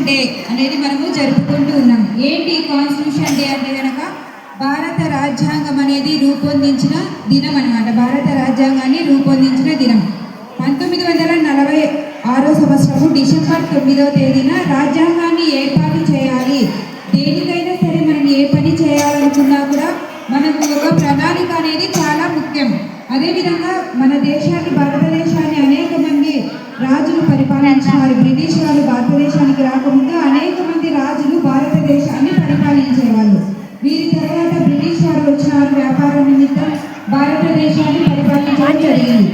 Constitution day అనేది మనము జరుపుకుంటూ ఉన్నాం. ఏంటి కాన్స్టిట్యూషన్ డే అంటే కనుక భారత రాజ్యాంగం అనేది రూపొందించిన దినం అన్నమాట. భారత రాజ్యాంగాన్ని రూపొందించిన దినం 1946 సంవత్సరము డిసెంబర్ 9వ తేదీన రాజ్యాంగాన్ని ఏర్పాటు చేయాలి. దేనికైనా సరే మనం ఏ పని చేయాలనుకున్నా కూడా మనకు ఒక ప్రణాళిక అనేది చాలా ముఖ్యం. అదేవిధంగా మన దేశాన్ని, భారతదేశాన్ని అనేక మంది రాజులు పరిపాలించారు. బ్రిటిష్ వాళ్ళు భారతదేశానికి రాకముందు అనేక మంది రాజులు భారతదేశాన్ని పరిపాలించేవాళ్ళు. వీరి తర్వాత బ్రిటిష్ వారు వచ్చినారు. వ్యాపార నిమిత్తం భారతదేశాన్ని పరిపాలించడం జరిగింది.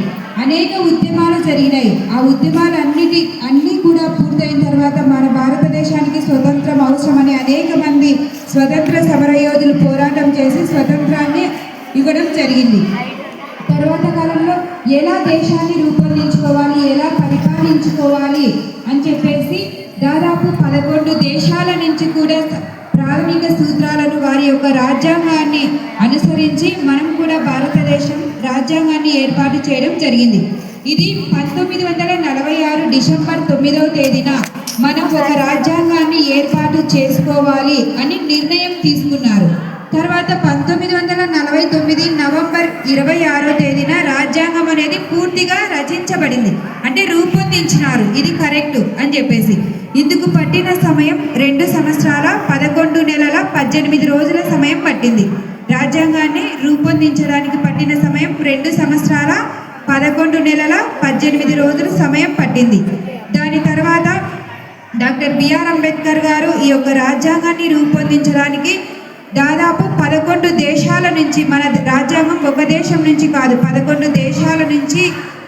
అనేక ఉద్యమాలు జరిగినాయి. ఆ ఉద్యమాలు కూడా పూర్తయిన తర్వాత మన భారతదేశానికి స్వతంత్రం అవసరమని అనేక మంది స్వతంత్ర సమరయోధులు పోరాటం చేసి స్వతంత్రాన్ని ఇవ్వడం జరిగింది. తర్వాత కాలంలో ఎలా దేశాన్ని రూపొందించుకోవాలి, ఎలా పరిపాలించుకోవాలి అని చెప్పేసి దాదాపు 11 దేశాల నుంచి కూడా ప్రాథమిక సూత్రాలను వారి యొక్క రాజ్యాంగాన్ని అనుసరించి మనం కూడా భారతదేశం రాజ్యాంగాన్ని ఏర్పాటు చేయడం జరిగింది. ఇది 1946 డిసెంబర్ 9వ తేదీన మనం ఒక రాజ్యాంగాన్ని ఏర్పాటు చేసుకోవాలి అని నిర్ణయం తీసుకున్నారు. తర్వాత 1949 నవంబర్ 26వ తేదీన రాజ్యాంగం అనేది పూర్తిగా రచించబడింది, అంటే రూపొందించినారు. ఇది కరెక్ట్ అని చెప్పేసి ఇందుకు పట్టిన సమయం 2 సంవత్సరాల 11 నెలల 18 రోజుల సమయం పట్టింది. రాజ్యాంగాన్ని రూపొందించడానికి పట్టిన సమయం 2 సంవత్సరాల 11 నెలల 18 రోజుల సమయం పట్టింది. దాని తర్వాత డాక్టర్ బిఆర్ అంబేద్కర్ గారు ఈ యొక్క రాజ్యాంగాన్ని రూపొందించడానికి దాదాపు 11 దేశాల నుంచి, మన రాజ్యాంగం ఒక దేశం నుంచి కాదు 11 దేశాల నుంచి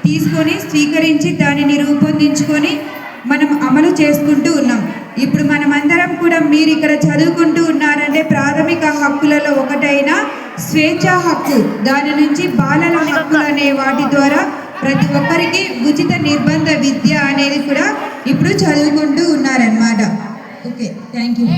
తీసుకొని స్వీకరించి దానిని రూపొందించుకొని మనం అమలు చేసుకుంటూ ఉన్నాం. ఇప్పుడు మనమందరం కూడా మీరు ఇక్కడ చదువుకుంటూ ఉన్నారంటే ప్రాథమిక హక్కులలో ఒకటైన స్వేచ్ఛా హక్కు, దాని నుంచి బాలల హక్కులు అనే వాటి ద్వారా ప్రతి ఒక్కరికి ఉచిత నిర్బంధ విద్య అనేది కూడా ఇప్పుడు చదువుకుంటూ ఉన్నారన్నమాట. Okay, thank you.